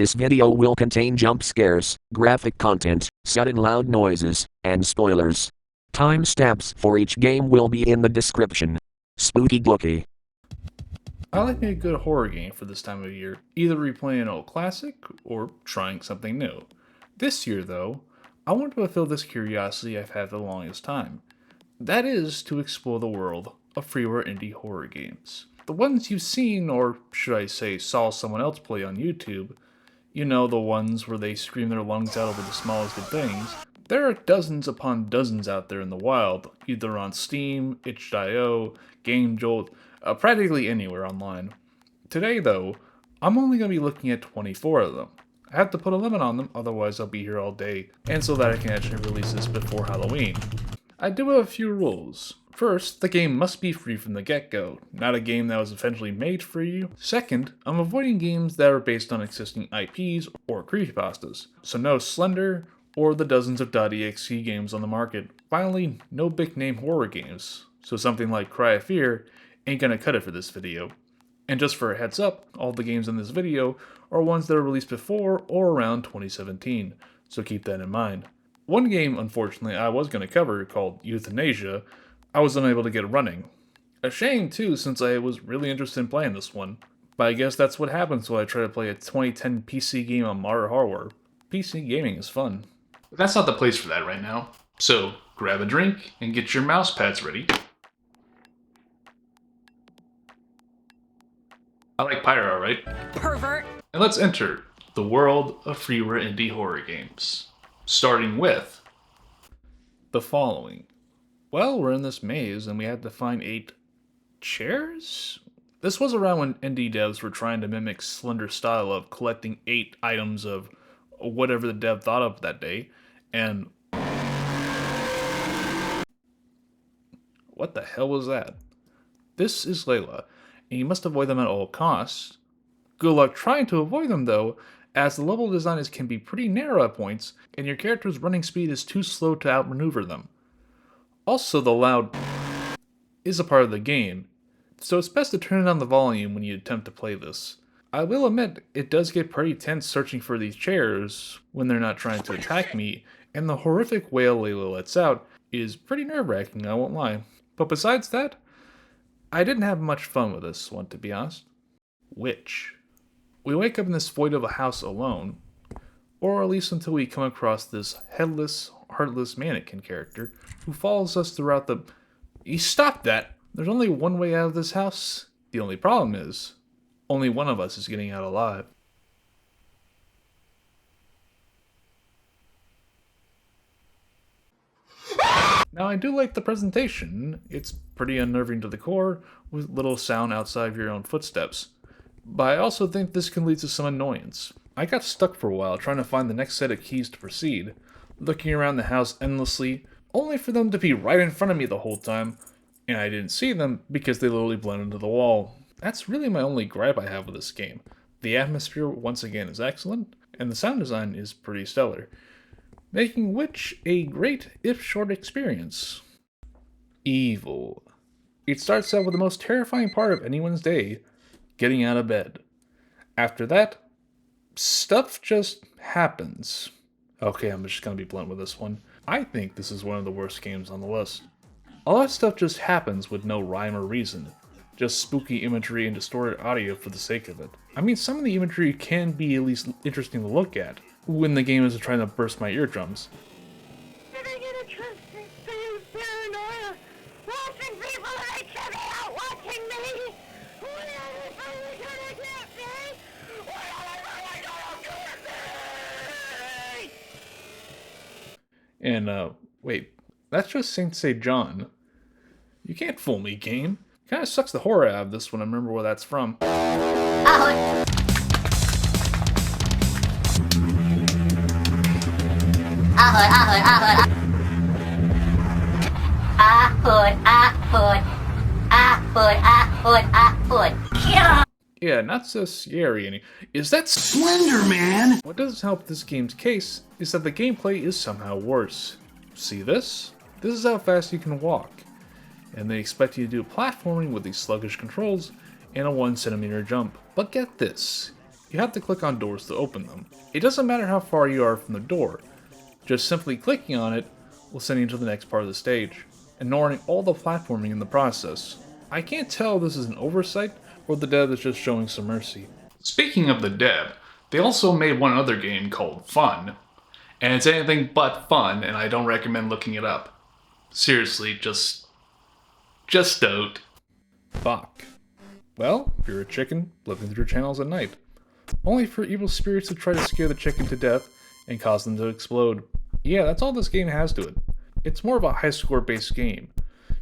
This video will contain jump scares, graphic content, sudden loud noises, and spoilers. Timestamps for each game will be in the description. Spooky Glooky. I like a good horror game for this time of year, either replaying an old classic or trying something new. This year, though, I want to fulfill this curiosity I've had for the longest time. That is to explore the world of freeware indie horror games. The ones you've seen, or should I say saw someone else play on YouTube. You know, the ones where they scream their lungs out over the smallest of things. There are dozens upon dozens out there in the wild, either on Steam, itch.io, GameJolt, practically anywhere online. Today, though, I'm only going to be looking at 24 of them. I have to put a limit on them, otherwise I'll be here all day, and so that I can actually release this before Halloween. I do have a few rules. First, the game must be free from the get-go, not a game that was eventually made for you. Second, I'm avoiding games that are based on existing IPs or creepypastas, so no Slender or the dozens of .exe games on the market. Finally, no big-name horror games, so something like Cry of Fear ain't gonna cut it for this video. And just for a heads up, all the games in this video are ones that were released before or around 2017, so keep that in mind. One game, unfortunately, I was going to cover, called Euthanasia, I was unable to get running. A shame, too, since I was really interested in playing this one. But I guess that's what happens when I try to play a 2010 PC game on modern hardware. PC gaming is fun. But that's not the place for that right now. So, grab a drink and get your mouse pads ready. I like Pyro, right? Pervert! And let's enter the world of freeware indie horror games. Starting with The following. Well, we're in this maze and we had to find 8 chairs? This was around when indie devs were trying to mimic Slender's style of collecting 8 items of whatever the dev thought of that day, and what the hell was that? This is Layla, and you must avoid them at all costs. Good luck trying to avoid them though, as the level designers can be pretty narrow at points, and your character's running speed is too slow to outmaneuver them. Also, the loud is a part of the game, so it's best to turn down the volume when you attempt to play this. I will admit, it does get pretty tense searching for these chairs when they're not trying to attack me, and the horrific wail Layla lets out is pretty nerve-wracking, I won't lie. But besides that, I didn't have much fun with this one, to be honest. Witch. We wake up in this void of a house alone, or at least until we come across this headless, heartless mannequin character who follows us throughout the... Stop that! There's only one way out of this house. The only problem is, only one of us is getting out alive. Now, I do like the presentation. It's pretty unnerving to the core, with little sound outside of your own footsteps. But I also think this can lead to some annoyance. I got stuck for a while trying to find the next set of keys to proceed, looking around the house endlessly, only for them to be right in front of me the whole time, and I didn't see them because they literally blend into the wall. That's really my only gripe I have with this game. The atmosphere, once again, is excellent, and the sound design is pretty stellar, making Witch a great, if short, experience. Evil. It starts out with the most terrifying part of anyone's day, getting out of bed. After that, stuff just happens. Okay, I'm just gonna be blunt with this one. I think this is one of the worst games on the list. A lot of stuff just happens with no rhyme or reason. Just spooky imagery and distorted audio for the sake of it. I mean, some of the imagery can be at least interesting to look at, when the game is trying to burst my eardrums. Did I get a trust paranoia? Watching people that should be out watching me! When are they finally gonna get me? When are they finally gonna get me? And, wait, that's just Saint St. John. You can't fool me, game. Kinda sucks the horror out of this when I remember where that's from. Ahoy! Ahoy, ahoy, ahoy, ahoy, ahoy, ahoy, ahoy, ahoy, ahoy. Yeah, not so scary. Is that Slender Man? What doesn't help this game's case is that the gameplay is somehow worse. See this? This is how fast you can walk. And they expect you to do platforming with these sluggish controls and a 1 centimeter jump. But get this, You have to click on doors to open them. It doesn't matter how far you are from the door, just simply clicking on it will send you to the next part of the stage, ignoring all the platforming in the process. I can't tell if this is an oversight or the dev is just showing some mercy. Speaking of the dev, they also made one other game called Fun, and it's anything but fun, and I don't recommend looking it up. Seriously, just don't. Bwak. Well, you're a chicken living through channels at night, only for evil spirits to try to scare the chicken to death and cause them to explode. Yeah, that's all this game has to it. It's more of a high score based game.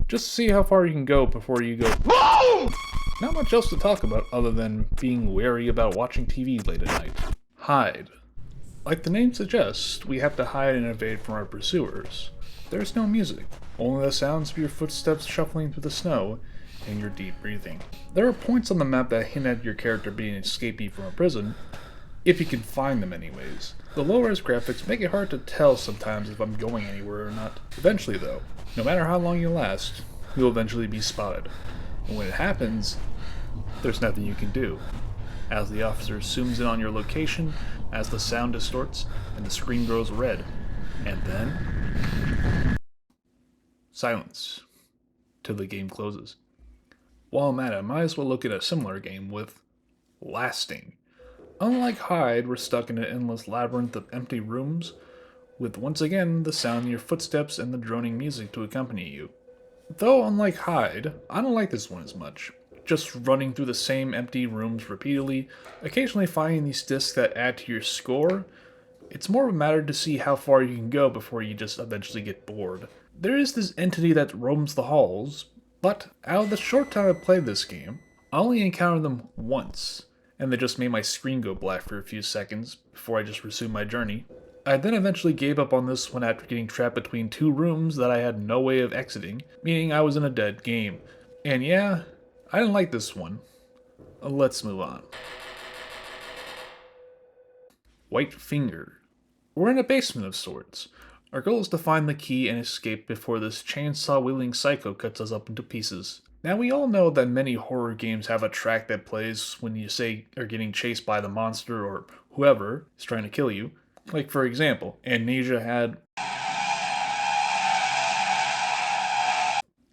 Just to see how far you can go before you go BOOM! Not much else to talk about other than being wary about watching TV late at night. Hyde. Like the name suggests, we have to hide and evade from our pursuers. There's no music, only the sounds of your footsteps shuffling through the snow and your deep breathing. There are points on the map that hint at your character being an escapee from a prison, if you can find them anyways. The low-res graphics make it hard to tell sometimes if I'm going anywhere or not. Eventually though, no matter how long you last, you'll eventually be spotted. And when it happens, there's nothing you can do, as the officer zooms in on your location, as the sound distorts and the screen grows red. And then silence till the game closes. While I'm at it, I might as well look at a similar game with lasting. Unlike Hyde, we're stuck in an endless labyrinth of empty rooms, with once again the sound of your footsteps and the droning music to accompany you. Though unlike Hyde, I don't like this one as much. Just running through the same empty rooms repeatedly, occasionally finding these discs that add to your score. It's more of a matter to see how far you can go before you just eventually get bored. There is this entity that roams the halls, but out of the short time I've played this game, I only encountered them once, and they just made my screen go black for a few seconds before I just resumed my journey. I then eventually gave up on this one after getting trapped between two rooms that I had no way of exiting, meaning I was in a dead game. And yeah, I didn't like this one. Let's move on. White Finger. We're in a basement of sorts. Our goal is to find the key and escape before this chainsaw-wielding psycho cuts us up into pieces. Now we all know that many horror games have a track that plays when you say are getting chased by the monster or whoever is trying to kill you. Like for example, Amnesia had,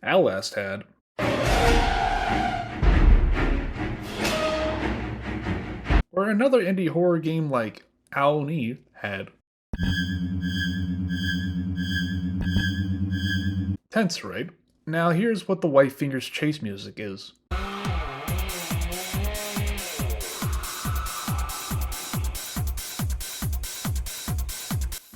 Outlast had, or another indie horror game like Owl had. Tense, right? Now here's what the White Finger's chase music is.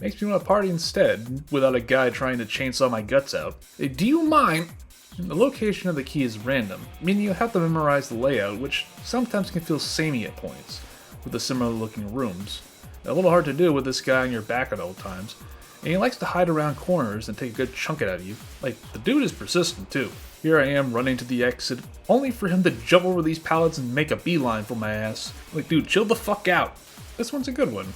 Makes me want to party instead, without a guy trying to chainsaw my guts out. Hey, do you mind? The location of the key is random, meaning you have to memorize the layout, which sometimes can feel samey at points, with the similar looking rooms. A little hard to do with this guy on your back at all times, and he likes to hide around corners and take a good chunk out of you. Like, the dude is persistent too. Here I am running to the exit, only for him to jump over these pallets and make a beeline for my ass. Like, dude, chill the fuck out. This one's a good one.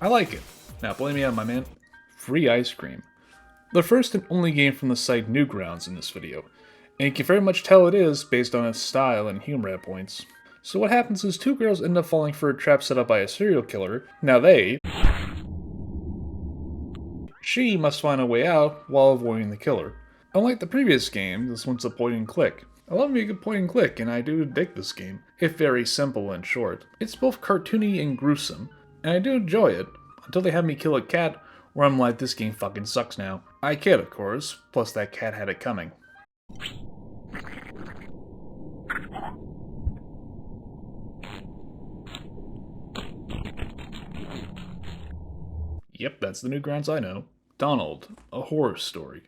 I like it. Now, blame me out, my man. Free ice cream. The first and only game from the site Newgrounds in this video, and you can very much tell it is based on its style and humor at points. So what happens is two girls end up falling for a trap set up by a serial killer. Now she must find a way out while avoiding the killer. Unlike the previous game, this one's a point and click. I love me a good point and click, and I do dig this game. It's very simple and short. It's both cartoony and gruesome, and I do enjoy it, until they have me kill a cat, where I'm like, this game fucking sucks now. I kid, of course, plus that cat had it coming. Yep, that's the Newgrounds I know. Donald, a horror story.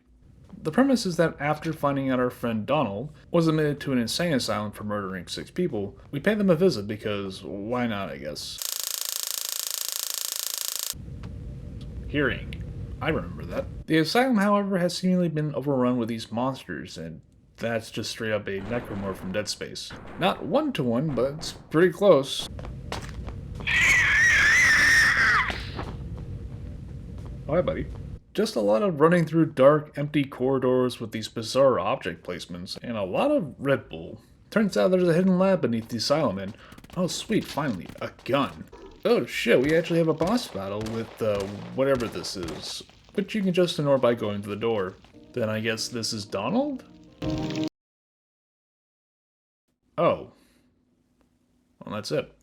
The premise is that after finding out our friend Donald was admitted to an insane asylum for murdering 6 people, we pay them a visit because why not, I guess. Hearing. I remember that. The asylum, however, has seemingly been overrun with these monsters, and that's just straight up a necromorph from Dead Space. Not one-to-one, but it's pretty close. Oh, hi, buddy. Just a lot of running through dark, empty corridors with these bizarre object placements, and a lot of Red Bull. Turns out there's a hidden lab beneath the asylum, and oh sweet, finally, a gun. Oh shit, we actually have a boss battle with whatever this is, which you can just ignore by going to the door. Then I guess this is Donald? Oh. Well, that's it.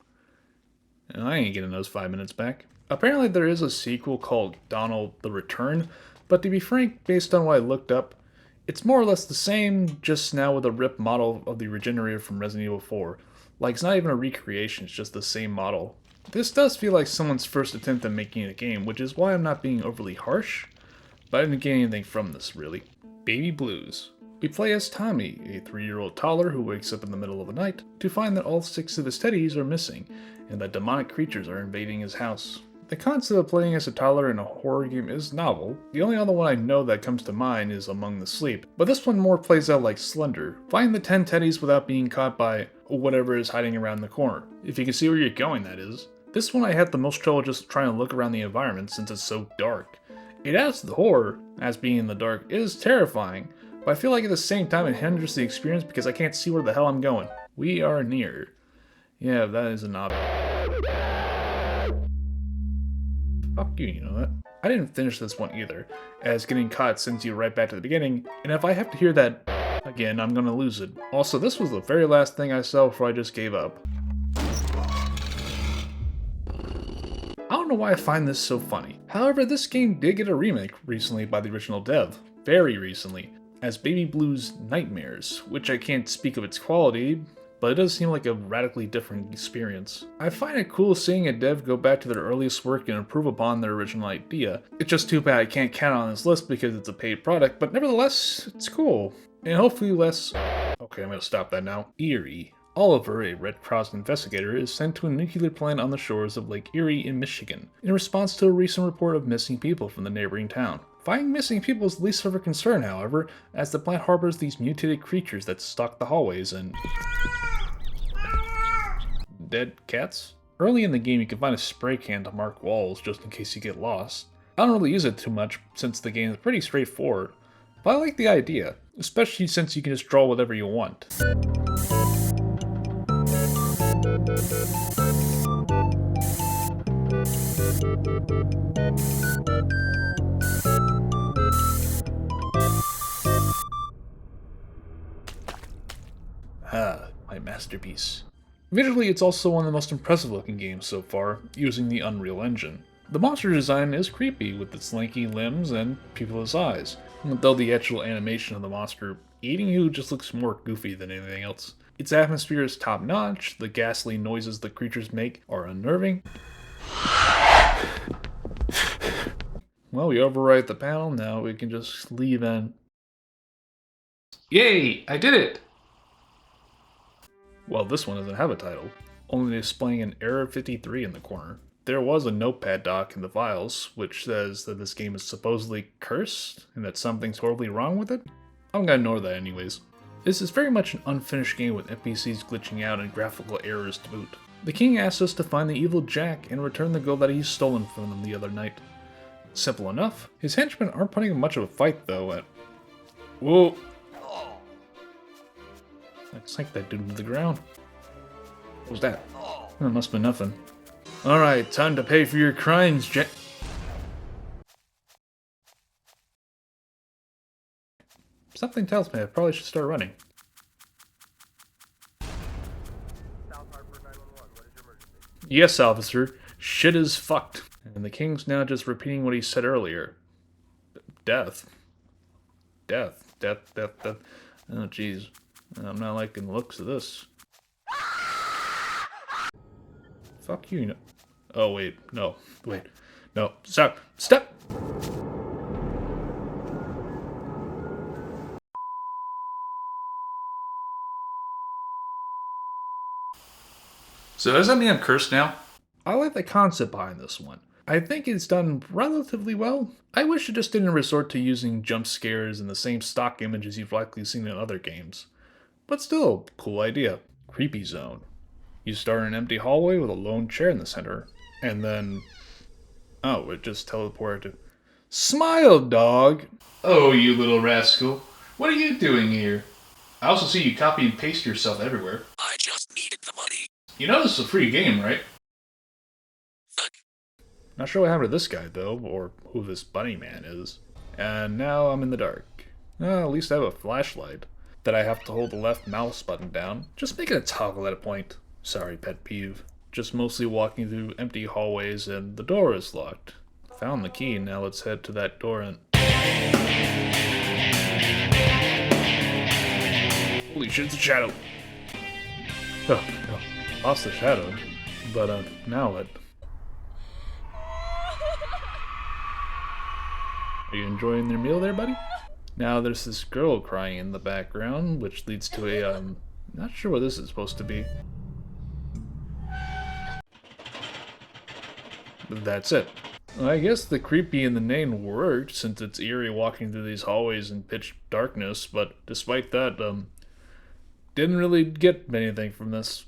And I ain't getting those 5 minutes back. Apparently there is a sequel called Donald the Return, but to be frank, based on what I looked up, it's more or less the same, just now with a ripped model of the Regenerator from Resident Evil 4. Like, it's not even a recreation, it's just the same model. This does feel like someone's first attempt at making a game, which is why I'm not being overly harsh, but I didn't get anything from this, really. Baby Blues. We play as Tommy, a 3-year-old toddler who wakes up in the middle of the night to find that all 6 of his teddies are missing, and that demonic creatures are invading his house. The concept of playing as a toddler in a horror game is novel. The only other one I know that comes to mind is Among the Sleep, but this one more plays out like Slender. Find the 10 teddies without being caught by whatever is hiding around the corner. If you can see where you're going, that is. This one I had the most trouble just trying to look around the environment since it's so dark. It adds to the horror, as being in the dark is terrifying, but I feel like at the same time it hinders the experience because I can't see where the hell I'm going. We are near. Yeah, that is an object. Fuck you, you know that. I didn't finish this one either, as getting caught sends you right back to the beginning, and if I have to hear that again, I'm gonna lose it. Also, this was the very last thing I saw before I just gave up. I don't know why I find this so funny. However, this game did get a remake recently by the original dev. Very recently. As Baby Blues Nightmares, which I can't speak of its quality, but it does seem like a radically different experience. I find it cool seeing a dev go back to their earliest work and improve upon their original idea. It's just too bad I can't count on this list because it's a paid product, but nevertheless, it's cool. And hopefully less... Okay, I'm gonna stop that now. Erie. Oliver, a Red Cross investigator, is sent to a nuclear plant on the shores of Lake Erie in Michigan, in response to a recent report of missing people from the neighboring town. Finding missing people is the least of her concern, however, as the plant harbors these mutated creatures that stalk the hallways and... dead cats? Early in the game you can find a spray can to mark walls just in case you get lost. I don't really use it too much since the game is pretty straightforward, but I like the idea, especially since you can just draw whatever you want. Ah, my masterpiece. Visually, it's also one of the most impressive looking games so far, using the Unreal Engine. The monster design is creepy with its lanky limbs and pupilless eyes, though the actual animation of the monster eating you just looks more goofy than anything else. Its atmosphere is top notch, the ghastly noises the creatures make are unnerving. Well, we overwrite the panel, now we can just leave and... Yay! I did it! Well, this one doesn't have a title, only displaying an error 53 in the corner. There was a notepad doc in the files, which says that this game is supposedly cursed, and that something's horribly wrong with it. I'm gonna ignore that anyways. This is very much an unfinished game with NPCs glitching out and graphical errors to boot. The king asks us to find the evil Jack and return the girl that he's stolen from him the other night. Simple enough. His henchmen aren't putting up much of a fight though at... Whoa! I sank that dude to the ground. What was that? That must be nothing. Alright, time to pay for your crimes, Jack. Something tells me I probably should start running. Yes, officer. Shit is fucked. And the king's now just repeating what he said earlier. Death. Death. Death. Death. Death. Oh, jeez. I'm not liking the looks of this. Fuck you. No. Oh, wait. No. Wait. No. Stop. Stop! So does that mean I'm cursed now? I like the concept behind this one. I think it's done relatively well. I wish it just didn't resort to using jump scares and the same stock images you've likely seen in other games. But still, cool idea. Creepy zone. You start in an empty hallway with a lone chair in the center, and then... oh, it just teleported to... Smile, dog! Oh, you little rascal. What are you doing here? I also see you copy and paste yourself everywhere. I just needed the money. You know this is a free game, right? Not sure what happened to this guy, though, or who this bunny man is. And now I'm in the dark. At least I have a flashlight that I have to hold the left mouse button down. Just make it a toggle at a point. Sorry, pet peeve. Just mostly walking through empty hallways and the door is locked. Found the key, now let's head to that door and... Holy shit, it's a shadow! Oh, no. Lost the shadow. But, now what? Are you enjoying their meal there, buddy? Now there's this girl crying in the background, which leads to a, not sure what this is supposed to be. But that's it. Well, I guess the creepy in the name worked, since it's Erie walking through these hallways in pitch darkness, but despite that, didn't really get anything from this.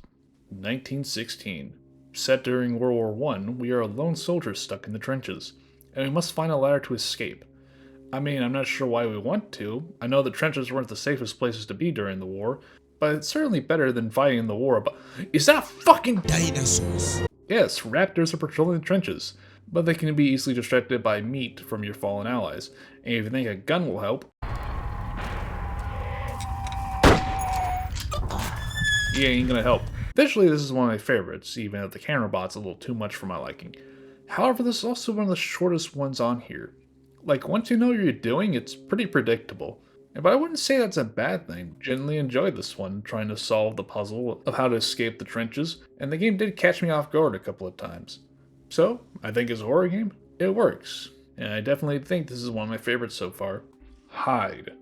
1916. Set during World War I, we are a lone soldier stuck in the trenches, and we must find a ladder to escape. I mean, I'm not sure why we want to. I know the trenches weren't the safest places to be during the war, but it's certainly better than fighting in the war. But is that fucking dinosaurs? Yes, raptors are patrolling the trenches, but they can be easily distracted by meat from your fallen allies. And if you think a gun will help, yeah, ain't gonna help. Visually, this is one of my favorites, even if the camera bot's a little too much for my liking. However, this is also one of the shortest ones on here. Like, once you know what you're doing, it's pretty predictable. But I wouldn't say that's a bad thing. Genuinely enjoyed this one, trying to solve the puzzle of how to escape the trenches, and the game did catch me off guard a couple of times. So, I think as a horror game, it works. And I definitely think this is one of my favorites so far. Hyde.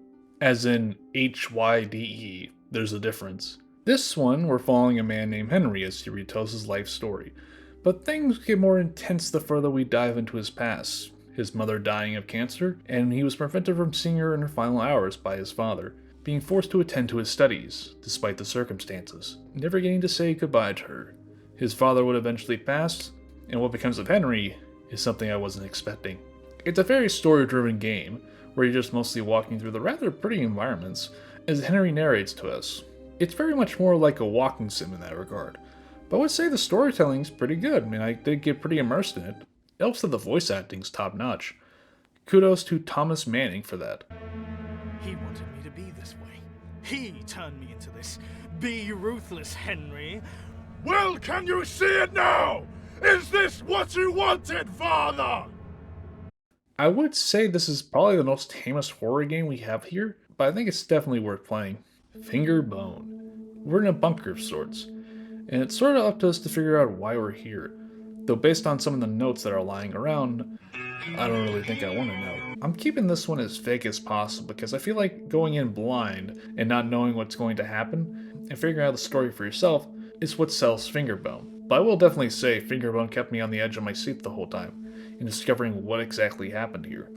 As in Hyde, there's a difference. This one, we're following a man named Henry as he retells his life story. But things get more intense the further we dive into his past. His mother dying of cancer, and he was prevented from seeing her in her final hours by his father, being forced to attend to his studies, despite the circumstances, never getting to say goodbye to her. His father would eventually pass, and what becomes of Henry is something I wasn't expecting. It's a very story-driven game, where you're just mostly walking through the rather pretty environments, as Henry narrates to us. It's very much more like a walking sim in that regard, but I would say the storytelling's pretty good. I mean, I did get pretty immersed in it. Also, the voice acting's top-notch. Kudos to Thomas Manning for that. He wanted me to be this way. He turned me into this. Be ruthless, Henry. Well, can you see it now? Is this what you wanted, Father? I would say this is probably the most famous horror game we have here, but I think it's definitely worth playing. Fingerbone. We're in a bunker of sorts, and it's sort of up to us to figure out why we're here. Though based on some of the notes that are lying around, I don't really think I want to know. I'm keeping this one as fake as possible because I feel like going in blind and not knowing what's going to happen and figuring out the story for yourself is what sells Fingerbone. But I will definitely say Fingerbone kept me on the edge of my seat the whole time in discovering what exactly happened here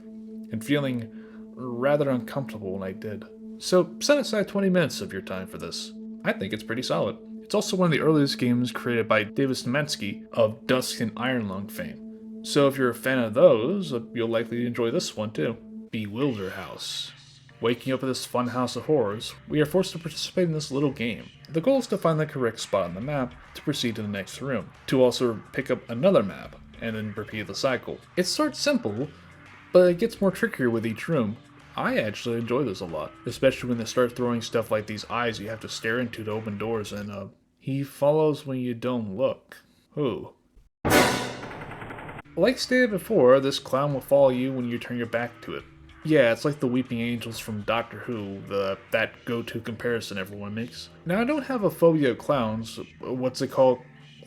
and feeling rather uncomfortable when I did. So set aside 20 minutes of your time for this. I think it's pretty solid. It's also one of the earliest games created by David Stemensky of Dusk and Iron Lung fame. So if you're a fan of those, you'll likely enjoy this one too. Bewilder House. Waking up in this fun house of horrors, we are forced to participate in this little game. The goal is to find the correct spot on the map to proceed to the next room, to also pick up another map, and then repeat the cycle. It starts simple, but it gets more trickier with each room. I actually enjoy this a lot, especially when they start throwing stuff like these eyes you have to stare into to open doors, and he follows when you don't look. Who? Like stated before, this clown will follow you when you turn your back to it. Yeah, it's like the Weeping Angels from Doctor Who, that go-to comparison everyone makes. Now, I don't have a phobia of clowns. What's it called?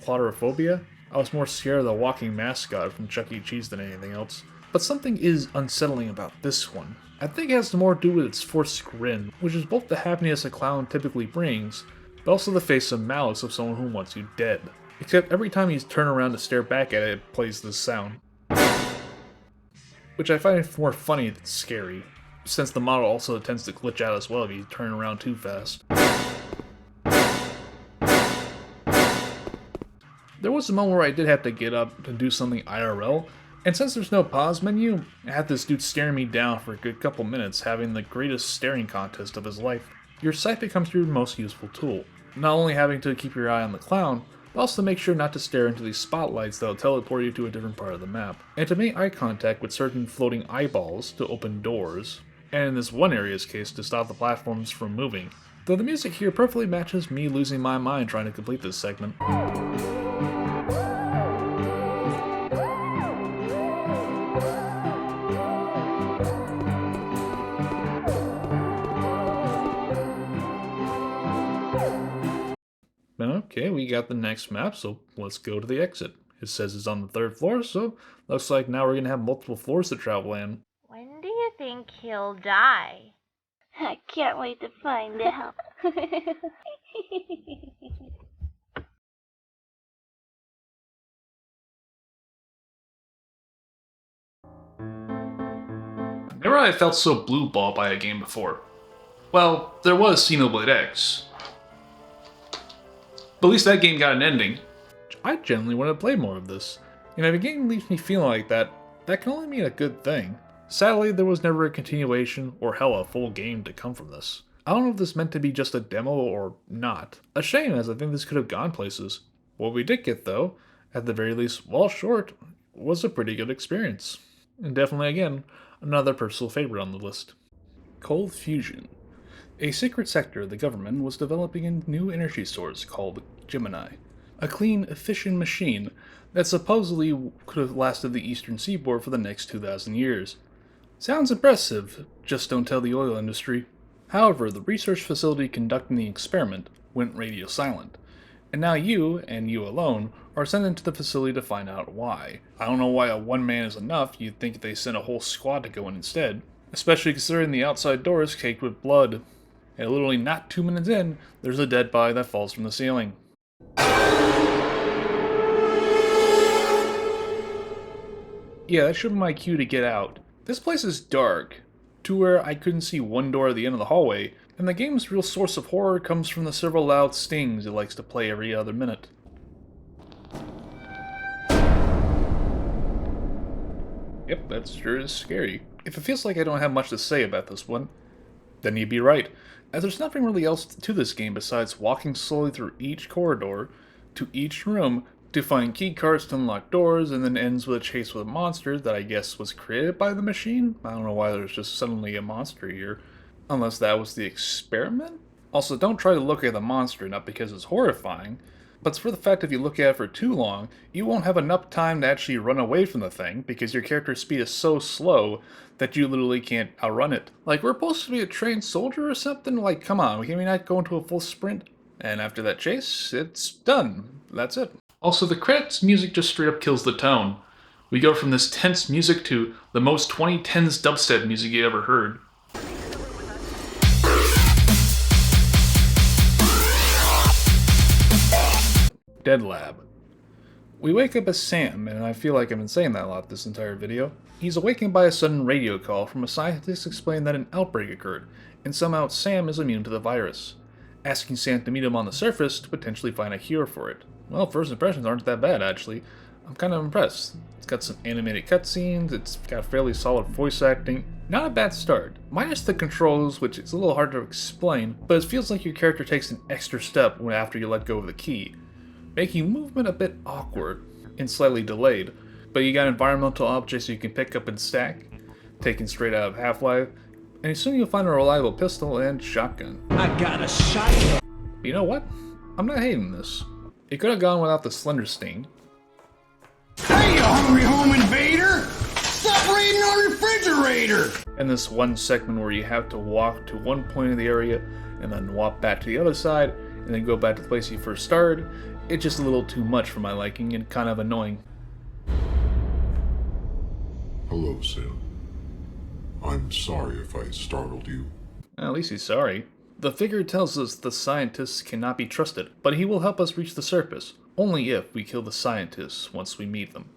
Claustrophobia? I was more scared of the walking mascot from Chuck E. Cheese than anything else. But something is unsettling about this one. I think it has more to do with its forced grin, which is both the happiness a clown typically brings, but also the face of malice of someone who wants you dead. Except every time you turn around to stare back at it, it plays this sound. Which I find more funny than scary, since the model also tends to glitch out as well if you turn around too fast. There was a moment where I did have to get up to do something IRL, and since there's no pause menu, I had this dude staring me down for a good couple minutes, having the greatest staring contest of his life. your sight becomes your most useful tool. Not only having to keep your eye on the clown, but also make sure not to stare into these spotlights that'll teleport you to a different part of the map, and to make eye contact with certain floating eyeballs to open doors, and in this one area's case to stop the platforms from moving. Though the music here perfectly matches me losing my mind trying to complete this segment. Okay, we got the next map, so let's go to the exit. It says it's on the 3rd floor, so looks like now we're gonna have multiple floors to travel in. When do you think he'll die? I can't wait to find out. Never have I felt so blue ball by a game before. Well, there was Xenoblade X. But at least that game got an ending. I genuinely want to play more of this. And if a game leaves me feeling like that, that can only mean a good thing. Sadly, there was never a continuation, or hell, a full game to come from this. I don't know if this meant to be just a demo or not. A shame, as I think this could have gone places. What we did get, though, at the very least, while short, was a pretty good experience. And definitely, again, another personal favorite on the list. Cold Fusion. A secret sector of the government was developing a new energy source called Gemini. A clean, efficient machine that supposedly could have lasted the eastern seaboard for the next 2,000 years. Sounds impressive, just don't tell the oil industry. However, the research facility conducting the experiment went radio silent, and now you, and you alone, are sent into the facility to find out why. I don't know why a one man is enough. You'd think they sent a whole squad to go in instead, especially considering the outside door is caked with blood. And literally not 2 minutes in, there's a dead body that falls from the ceiling. Yeah, that should be my cue to get out. This place is dark, to where I couldn't see one door at the end of the hallway, and the game's real source of horror comes from the several loud stings it likes to play every other minute. Yep, that sure is scary. If it feels like I don't have much to say about this one, then you'd be right, as there's nothing really else to this game besides walking slowly through each corridor, to each room, to find key cards to unlock doors, and then ends with a chase with a monster that I guess was created by the machine? I don't know why there's just suddenly a monster here, unless that was the experiment? Also, don't try to look at the monster, not because it's horrifying, but for the fact if you look at it for too long, you won't have enough time to actually run away from the thing, because your character's speed is so slow that you literally can't outrun it. Like, we're supposed to be a trained soldier or something? Like, come on, can we not go into a full sprint? And after that chase, it's done. That's it. Also, the credits music just straight up kills the tone. We go from this tense music to the most 2010s dubstep music you ever heard. Dead Lab. We wake up as Sam, and I feel like I've been saying that a lot this entire video. He's awakened by a sudden radio call from a scientist explaining that an outbreak occurred, and somehow Sam is immune to the virus, asking Sam to meet him on the surface to potentially find a cure for it. Well, first impressions aren't that bad, actually. I'm kind of impressed. It's got some animated cutscenes, it's got fairly solid voice acting. Not a bad start, minus the controls, which is a little hard to explain, but it feels like your character takes an extra step after you let go of the key, making movement a bit awkward and slightly delayed. But you got environmental objects you can pick up and stack, taken straight out of Half-Life, and soon you'll find a reliable pistol and shotgun. I got a shotgun. But you know what? I'm not hating this. It could have gone without the Slender Sting. Hey, you hungry home invader! Stop raiding our refrigerator! And this one segment where you have to walk to one point of the area and then walk back to the other side and then go back to the place you first started, it's just a little too much for my liking and kind of annoying. Hello, Sam. I'm sorry if I startled you. At least he's sorry. The figure tells us the scientists cannot be trusted, but he will help us reach the surface, only if we kill the scientists once we meet them.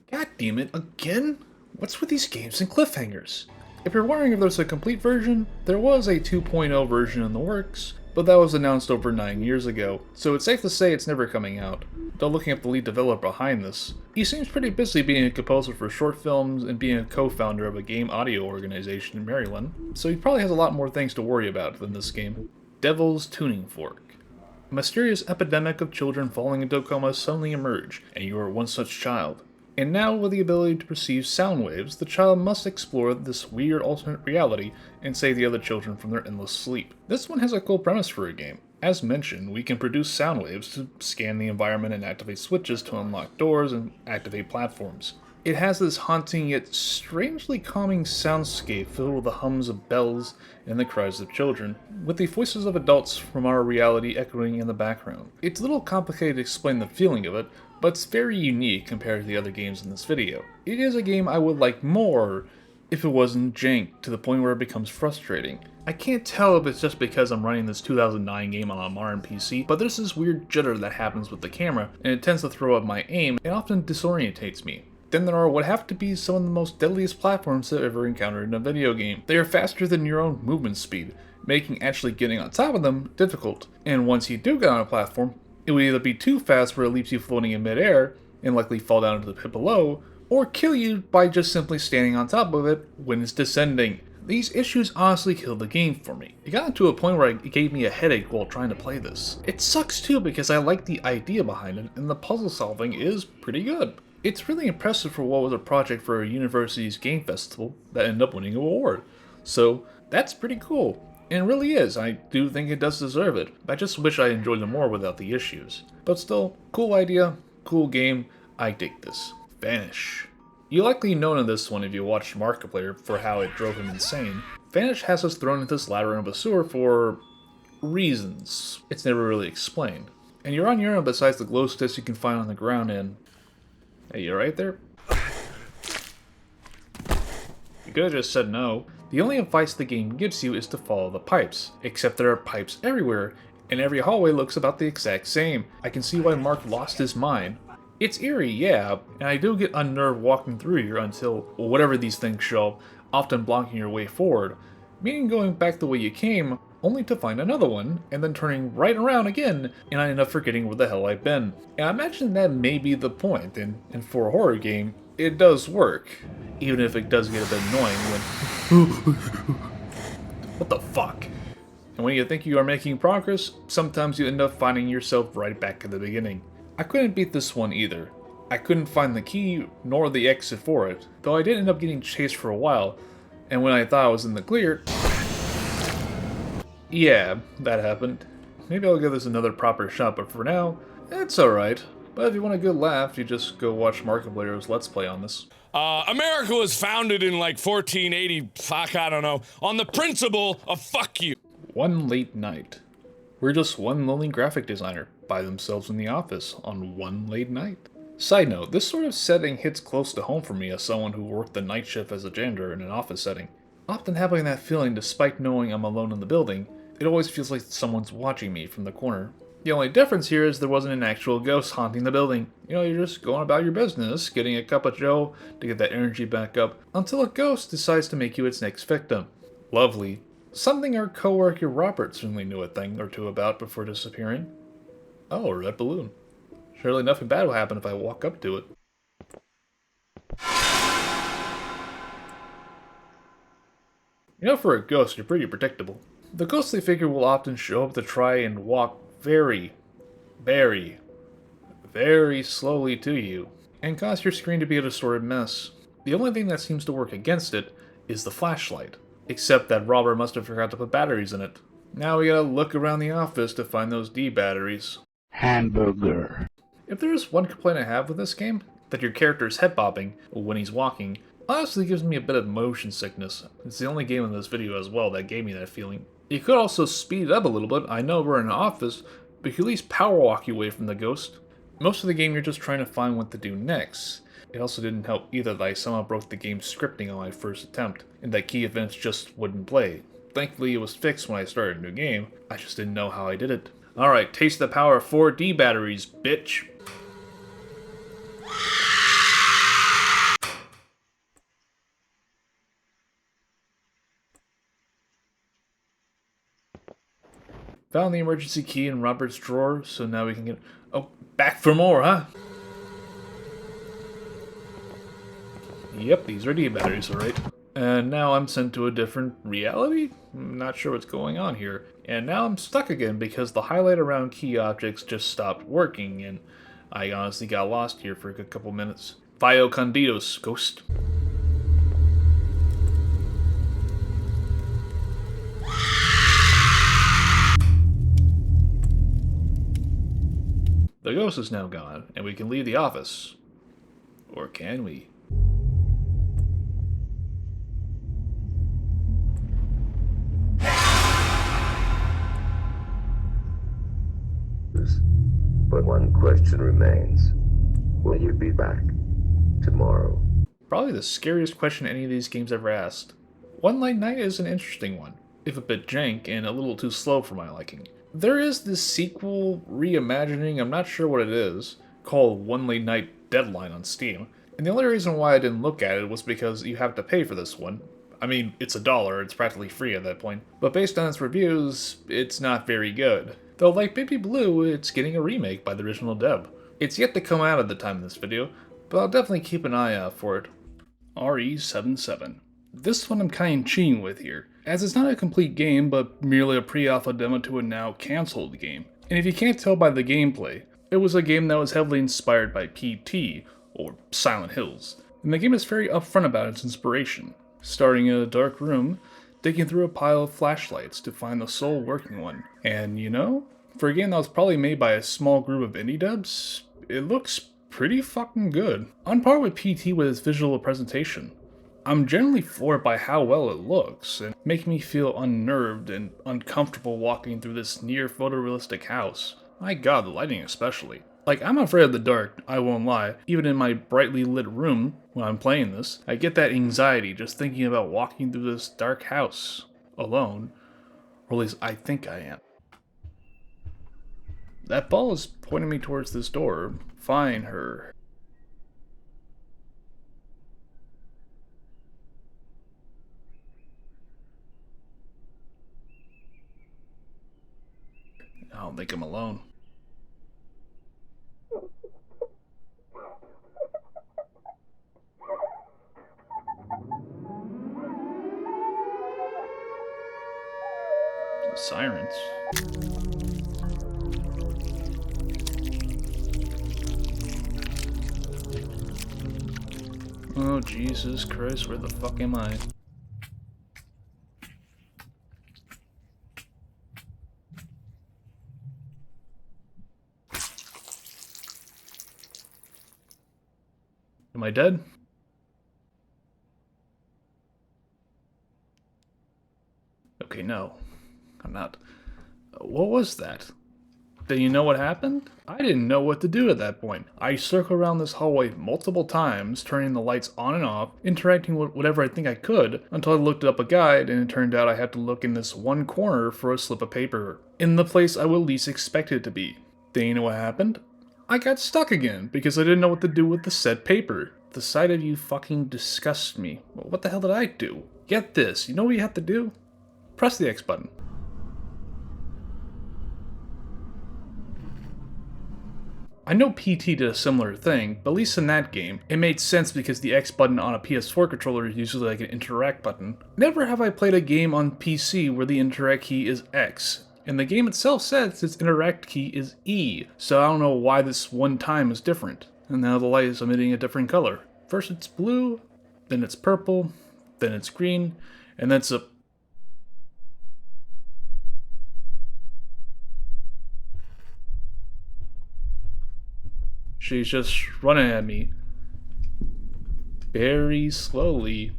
God damn it, again? What's with these games and cliffhangers? If you're wondering if there's a complete version, there was a 2.0 version in the works, but that was announced over 9 years ago, so it's safe to say it's never coming out. Though looking at the lead developer behind this, he seems pretty busy being a composer for short films and being a co-founder of a game audio organization in Maryland, so he probably has a lot more things to worry about than this game. Devil's Tuning Fork. A mysterious epidemic of children falling into a coma suddenly emerge, and you are one such child. And now, with the ability to perceive sound waves, the child must explore this weird alternate reality and save the other children from their endless sleep. This one has a cool premise for a game. As mentioned, we can produce sound waves to scan the environment and activate switches to unlock doors and activate platforms. It has this haunting yet strangely calming soundscape filled with the hums of bells and the cries of children, with the voices of adults from our reality echoing in the background. It's a little complicated to explain the feeling of it, but it's very unique compared to the other games in this video. It is a game I would like more if it wasn't jank to the point where it becomes frustrating. I can't tell if it's just because I'm running this 2009 game on a modern PC, but there's this weird jitter that happens with the camera, and it tends to throw up my aim and often disorientates me. Then there are what have to be some of the most deadliest platforms I've ever encountered in a video game. They are faster than your own movement speed, making actually getting on top of them difficult. And once you do get on a platform, it will either be too fast where it leaves you floating in midair and likely fall down into the pit below, or kill you by just simply standing on top of it when it's descending. These issues honestly killed the game for me. It got to a point where it gave me a headache while trying to play this. It sucks too because I like the idea behind it and the puzzle solving is pretty good. It's really impressive for what was a project for a university's game festival that ended up winning an award. So that's pretty cool. And it really is. I do think it does deserve it. I just wish I enjoyed it more without the issues. But still, cool idea, cool game. I dig this. Vanish. You likely know this one if you watched Markiplier for how it drove him insane. Vanish has us thrown into this labyrinth of a sewer for reasons. It's never really explained. And you're on your own besides the glow sticks you can find on the ground and... Hey, you right there? You could have just said no. The only advice the game gives you is to follow the pipes, except there are pipes everywhere, and every hallway looks about the exact same. I can see why Mark lost his mind. It's eerie, yeah, and I do get unnerved walking through here until whatever these things show up, often blocking your way forward, meaning going back the way you came, only to find another one, and then turning right around again, and I end up forgetting where the hell I've been. And I imagine that may be the point, and for a horror game, it does work, even if it does get a bit annoying when... What the fuck? And when you think you are making progress, sometimes you end up finding yourself right back at the beginning. I couldn't beat this one either. I couldn't find the key, nor the exit for it, though I did end up getting chased for a while, and when I thought I was in the clear... Yeah, that happened. Maybe I'll give this another proper shot, but for now, it's alright. But if you want a good laugh, you just go watch Markiplier's Let's Play on this. America was founded in like 1480, fuck, I don't know, on the principle of fuck you. One late night. We're just one lonely graphic designer by themselves in the office on one late night. Side note, this sort of setting hits close to home for me as someone who worked the night shift as a janitor in an office setting. Often having that feeling despite knowing I'm alone in the building, it always feels like someone's watching me from the corner. The only difference here is there wasn't an actual ghost haunting the building. You know, you're just going about your business, getting a cup of joe to get that energy back up, until a ghost decides to make you its next victim. Lovely. Something our co-worker Robert certainly knew a thing or two about before disappearing. Oh, a red balloon. Surely nothing bad will happen if I walk up to it. You know, for a ghost, you're pretty predictable. The ghostly figure will often show up to try and walk very, very, very slowly to you, and cause your screen to be a distorted mess. The only thing that seems to work against it is the flashlight, except that Robert must have forgot to put batteries in it. Now we gotta look around the office to find those D batteries. Hamburger. If there is one complaint I have with this game, that your character is head bobbing when he's walking, honestly gives me a bit of motion sickness. It's the only game in this video as well that gave me that feeling. You could also speed it up a little bit. I know we're in an office, but you can at least power walk you away from the ghost. Most of the game you're just trying to find what to do next. It also didn't help either that I somehow broke the game's scripting on my first attempt, and that key events just wouldn't play. Thankfully it was fixed when I started a new game, I just didn't know how I did it. Alright, taste the power of 4 D batteries, bitch! Found the emergency key in Robert's drawer, so now we can get... Oh, back for more, huh? Yep, these are D batteries, alright. And now I'm sent to a different reality? I'm not sure what's going on here. And now I'm stuck again because the highlight around key objects just stopped working, and I honestly got lost here for a good couple minutes. Vio Conditos, ghost. The ghost is now gone, and we can leave the office. Or can we? But one question remains. Will you be back tomorrow? Probably the scariest question any of these games ever asked. One Late Night is an interesting one, if a bit jank and a little too slow for my liking. There is this sequel reimagining, I'm not sure what it is, called One Late Night Deadline on Steam. And the only reason why I didn't look at it was because you have to pay for this one. I mean, it's $1, it's practically free at that point. But based on its reviews, it's not very good. Though like Baby Blue, it's getting a remake by the original dev. It's yet to come out at the time of this video, but I'll definitely keep an eye out for it. RE77. This one I'm kinda cheating with here, as it's not a complete game, but merely a pre-alpha demo to a now cancelled game. And if you can't tell by the gameplay, it was a game that was heavily inspired by PT, or Silent Hills. And the game is very upfront about its inspiration, starting in a dark room, digging through a pile of flashlights to find the sole working one. And you know, for a game that was probably made by a small group of indie devs, it looks pretty fucking good. On par with PT with its visual presentation. I'm generally floored by how well it looks, and making me feel unnerved and uncomfortable walking through this near photorealistic house. My god, the lighting especially. Like, I'm afraid of the dark, I won't lie. Even in my brightly lit room, when I'm playing this, I get that anxiety just thinking about walking through this dark house, alone. Or at least I think I am. That ball is pointing me towards this door. Find her. I don't think I'm alone. Sirens. Oh, Jesus Christ, where the fuck am I? Am I dead? Okay, no. I'm not. What was that? Do you know what happened? I didn't know what to do at that point. I circled around this hallway multiple times, turning the lights on and off, interacting with whatever I think I could, until I looked up a guide and it turned out I had to look in this one corner for a slip of paper, in the place I would least expect it to be. Do you know what happened? I got stuck again, because I didn't know what to do with the said paper. The sight of you fucking disgusts me. What the hell did I do? Get this, you know what you have to do? Press the X button. I know PT did a similar thing, but at least in that game, it made sense because the X button on a PS4 controller is usually like an interact button. Never have I played a game on PC where the interact key is X, and the game itself says its interact key is E, so I don't know why this one time is different. And now the light is emitting a different color. First it's blue, then it's purple, then it's green, and then it's a... She's just running at me. Very slowly.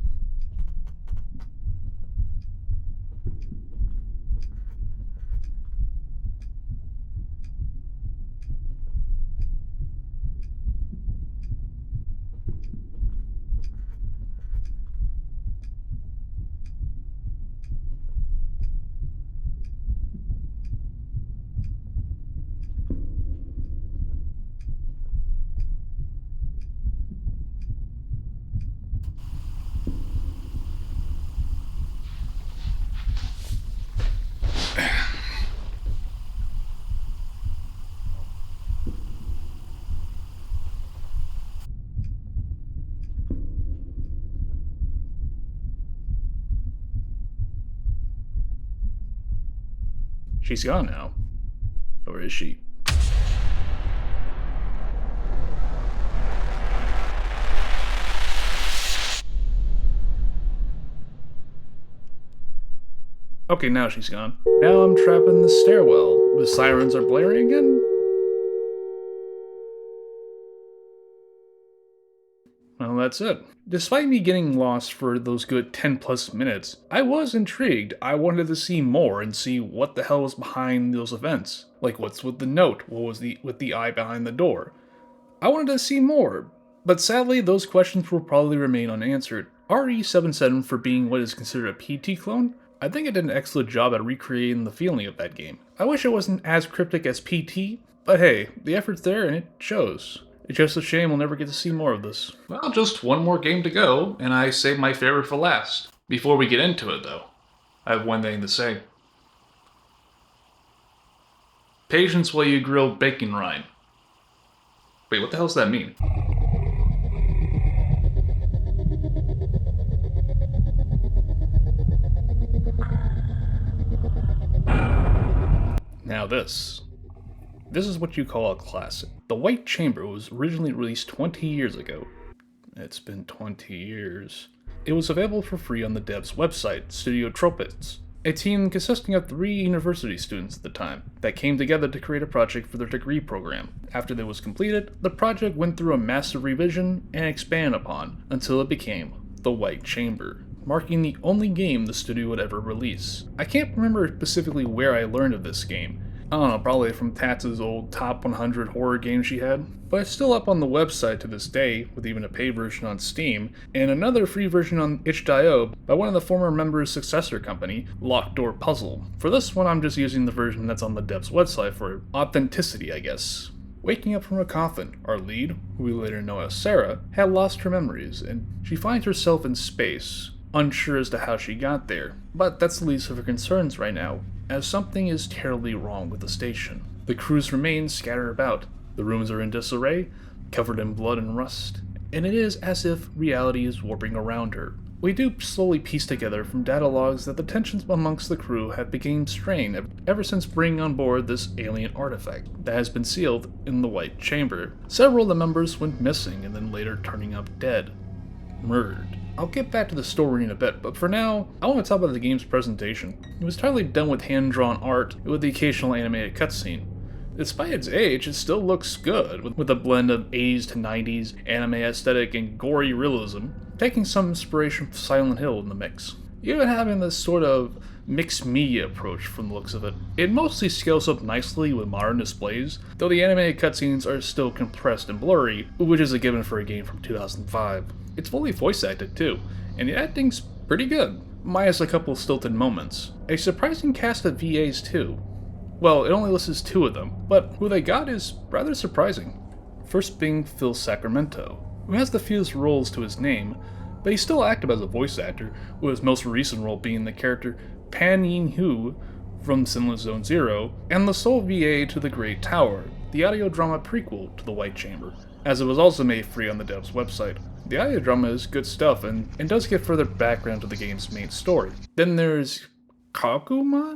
She's gone now. Or is she? Okay, now she's gone. Now I'm trapped in the stairwell. The sirens are blaring again? Well, that's it. Despite me getting lost for those good 10 plus minutes, I was intrigued. I wanted to see more and see what the hell was behind those events. Like, what's with the note? What was with the eye behind the door? I wanted to see more, but sadly those questions will probably remain unanswered. RE77 for being what is considered a PT clone? I think it did an excellent job at recreating the feeling of that game. I wish it wasn't as cryptic as PT, but hey, the effort's there and it shows. It's just a shame we'll never get to see more of this. Well, just one more game to go, and I saved my favorite for last. Before we get into it, though, I have one thing to say. Patience while you grill bacon rind. Wait, what the hell does that mean? Now this is what you call a classic. The White Chamber was originally released 20 years ago. It's been 20 years. It was available for free on the dev's website, Studio Tropits, a team consisting of 3 university students at the time that came together to create a project for their degree program. After it was completed, the project went through a massive revision and expanded upon until it became The White Chamber, marking the only game the studio would ever release. I can't remember specifically where I learned of this game. I don't know, probably from Tats's old top 100 horror games she had, but it's still up on the website to this day, with even a paid version on Steam, and another free version on itch.io by one of the former members' successor company, Locked Door Puzzle. For this one, I'm just using the version that's on the dev's website for authenticity, I guess. Waking up from a coffin, our lead, who we later know as Sarah, had lost her memories, and she finds herself in space, unsure as to how she got there. But that's the least of her concerns right now, as something is terribly wrong with the station. The crew's remains scatter about, the rooms are in disarray, covered in blood and rust, and it is as if reality is warping around her. We do slowly piece together from data logs that the tensions amongst the crew have become strained ever since bringing on board this alien artifact that has been sealed in the White Chamber. Several of the members went missing and then later turning up dead. Murdered. I'll get back to the story in a bit, but for now, I want to talk about the game's presentation. It was entirely done with hand-drawn art with the occasional animated cutscene. Despite its age, it still looks good, with a blend of 80s to 90s anime aesthetic and gory realism, taking some inspiration from Silent Hill in the mix. Even having this sort of mixed media approach from the looks of it. It mostly scales up nicely with modern displays, though the animated cutscenes are still compressed and blurry, which is a given for a game from 2005. It's fully voice acted too, and the acting's pretty good, minus a couple stilted moments. A surprising cast of VAs too. Well, it only lists 2 of them, but who they got is rather surprising. First being Phil Sacramento, who has the fewest roles to his name, but he's still active as a voice actor, with his most recent role being the character Pan Yin Hu from Sinless Zone Zero, and the sole VA to The Great Tower, the audio drama prequel to The White Chamber, as it was also made free on the dev's website. The audio drama is good stuff and does give further background to the game's main story. Then there's Kakumi?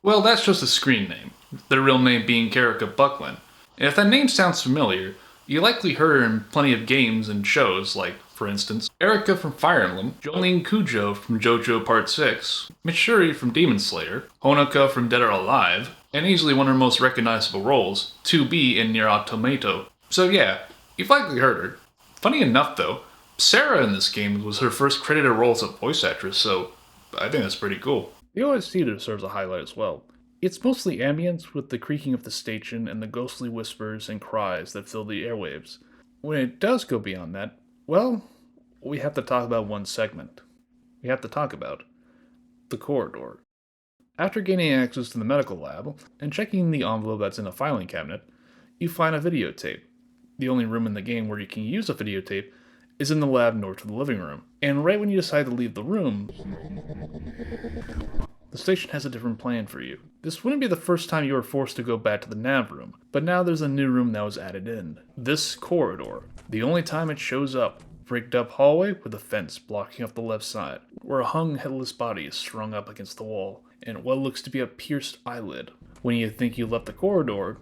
Well, that's just a screen name, their real name being Karika Buckland. And if that name sounds familiar, you likely heard her in plenty of games and shows, like, for instance, Erika from Fire Emblem, Jolene Kujo from JoJo Part 6, Mitsuri from Demon Slayer, Honoka from Dead or Alive, and easily one of her most recognizable roles, 2B in Nier Automata. So yeah, you've likely heard her. Funny enough though, Sarah in this game was her first credited role as a voice actress, so I think that's pretty cool. The OST deserves a highlight as well. It's mostly ambience with the creaking of the station and the ghostly whispers and cries that fill the airwaves. When it does go beyond that, well, we have to talk about one segment. We have to talk about the corridor. After gaining access to the medical lab and checking the envelope that's in a filing cabinet, you find a videotape. The only room in the game where you can use a videotape is in the lab north of the living room. And right when you decide to leave the room, the station has a different plan for you. This wouldn't be the first time you were forced to go back to the nav room, but now there's a new room that was added in. This corridor. The only time it shows up bricked up hallway with a fence blocking off the left side, where a hung headless body is strung up against the wall, and what looks to be a pierced eyelid. When you think you left the corridor,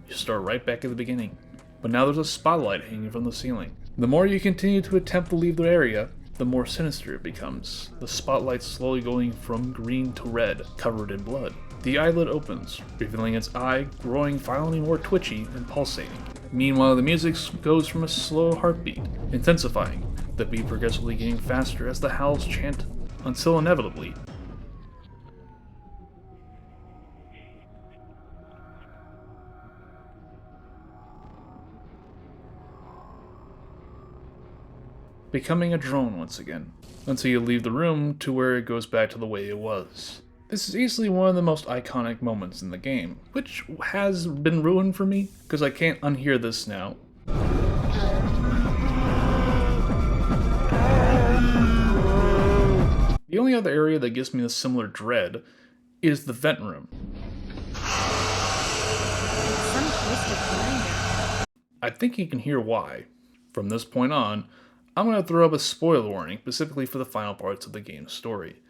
you start right back at the beginning. But now there's a spotlight hanging from the ceiling. The more you continue to attempt to leave the area, the more sinister it becomes, the spotlight slowly going from green to red, covered in blood. The eyelid opens, revealing its eye, growing violently more twitchy and pulsating. Meanwhile, the music goes from a slow heartbeat, intensifying, the beat progressively getting faster as the howls chant, until inevitably, becoming a drone once again, until you leave the room to where it goes back to the way it was. This is easily one of the most iconic moments in the game, which has been ruined for me, because I can't unhear this now. The only other area that gives me a similar dread is the vent room. I think you can hear why. From this point on, I'm going to throw up a spoiler warning specifically for the final parts of the game's story.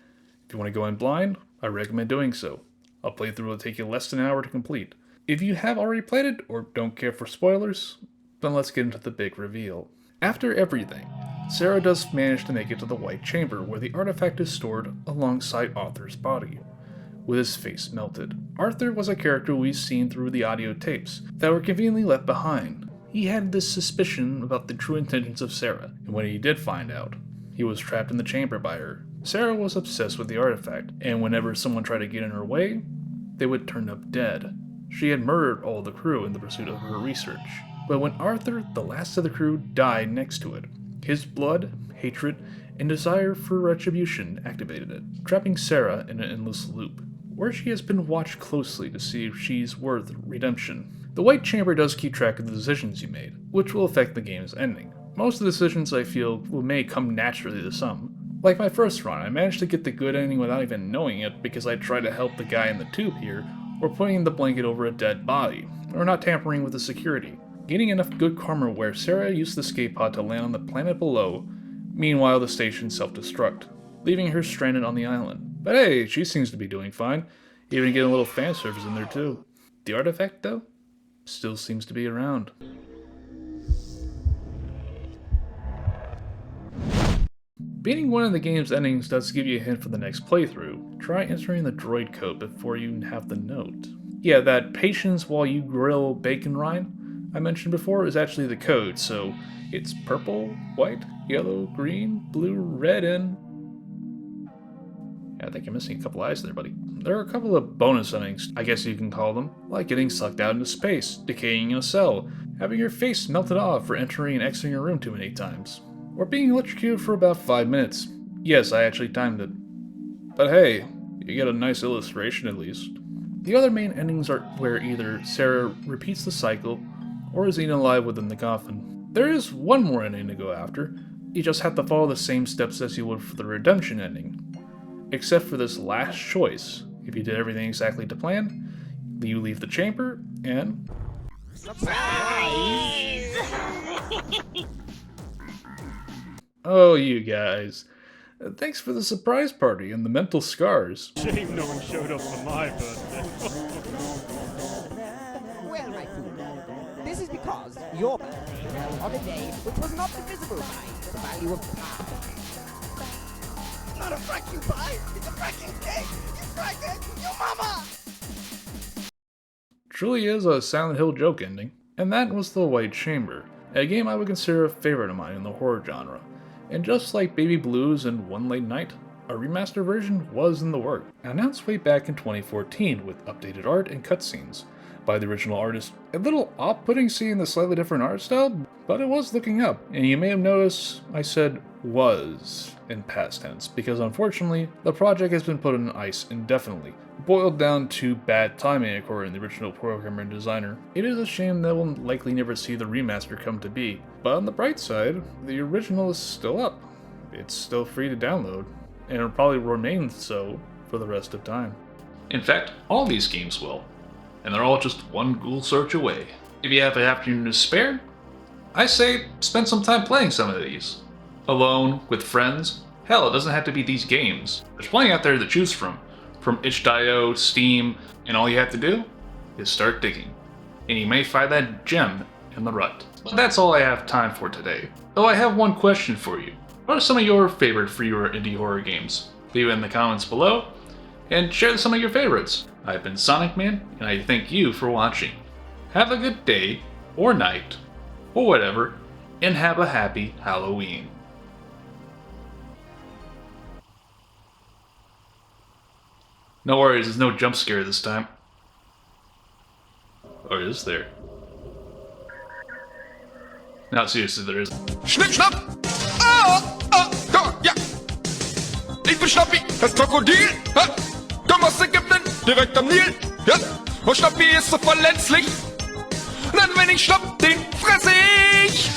If you want to go in blind, I recommend doing so. A playthrough will take you less than an hour to complete. If you have already played it or don't care for spoilers, then let's get into the big reveal. After everything, Sarah does manage to make it to the White Chamber where the artifact is stored alongside Arthur's body, with his face melted. Arthur was a character we've seen through the audio tapes that were conveniently left behind. He had this suspicion about the true intentions of Sarah, and when he did find out, he was trapped in the chamber by her. Sarah was obsessed with the artifact, and whenever someone tried to get in her way, they would turn up dead. She had murdered all the crew in the pursuit of her research. But when Arthur, the last of the crew, died next to it, his blood, hatred, and desire for retribution activated it, trapping Sarah in an endless loop, where she has been watched closely to see if she's worth redemption. The White Chamber does keep track of the decisions you made, which will affect the game's ending. Most of the decisions I feel may come naturally to some. Like my first run, I managed to get the good ending without even knowing it because I tried to help the guy in the tube here, or putting the blanket over a dead body, or not tampering with the security. Getting enough good karma where Sarah used the escape pod to land on the planet below, meanwhile the station self-destruct, leaving her stranded on the island. But hey, she seems to be doing fine, even getting a little fan service in there too. The artifact though, still seems to be around. Beating one of the game's endings does give you a hint for the next playthrough. Try entering the droid code before you have the note. Yeah, that patience while you grill bacon rind I mentioned before is actually the code, so it's purple, white, yellow, green, blue, red, and... yeah, I think you're missing a couple eyes there, buddy. There are a couple of bonus endings, I guess you can call them, like getting sucked out into space, decaying in a cell, having your face melted off for entering and exiting a room too many times, or being electrocuted for about 5 minutes. Yes, I actually timed it. But hey, you get a nice illustration at least. The other main endings are where either Sarah repeats the cycle, or is eaten alive within the coffin. There is one more ending to go after, you just have to follow the same steps as you would for the redemption ending. Except for this last choice. If you did everything exactly to plan, you leave the chamber, and... Surprise! oh, you guys. Thanks for the surprise party and the mental scars. Shame no one showed up for my birthday. Well, my fool, this is because your birthday fell on a day which was not divisible by the value of pi. It's not a fracking pie, it's a fracking cake! You fracked it! Your mama! Truly is a Silent Hill joke ending. And that was The White Chamber, a game I would consider a favorite of mine in the horror genre. And just like Baby Blues and One Late Night, a remastered version was in the work, announced way back in 2014 with updated art and cutscenes by the original artist. A little off-putting seeing the slightly different art style, but it was looking up, and you may have noticed I said was in past tense, because unfortunately, the project has been put on ice indefinitely, boiled down to bad timing according to the original programmer and designer. It is a shame that we'll likely never see the remaster come to be, but on the bright side, the original is still up. It's still free to download, and it'll probably remain so for the rest of time. In fact, all these games will, and they're all just one Google search away. If you have an afternoon to spare, I say spend some time playing some of these. alone, with friends? Hell, it doesn't have to be these games. There's plenty out there to choose from itch.io, Steam, and all you have to do is start digging. And you may find that gem in the rut. But that's all I have time for today. Though I have one question for you. What are some of your favorite Freeware indie horror games? Leave it in the comments below, and share some of your favorites. I've been SonicMan, and I thank you for watching. Have a good day, or night, or whatever, and have a happy Halloween. No worries, there's no jump scare this time. Or is there? No, seriously, there isn't. Schnipp, schnapp! Da, ja! Ich bin Schnappi, das Krokodil! Ha? Komm aus Ägypten, direkt am Nil! Ja? Und Schnappi ist so verletzlich! Denn wenn ich schnapp, den fresse ich!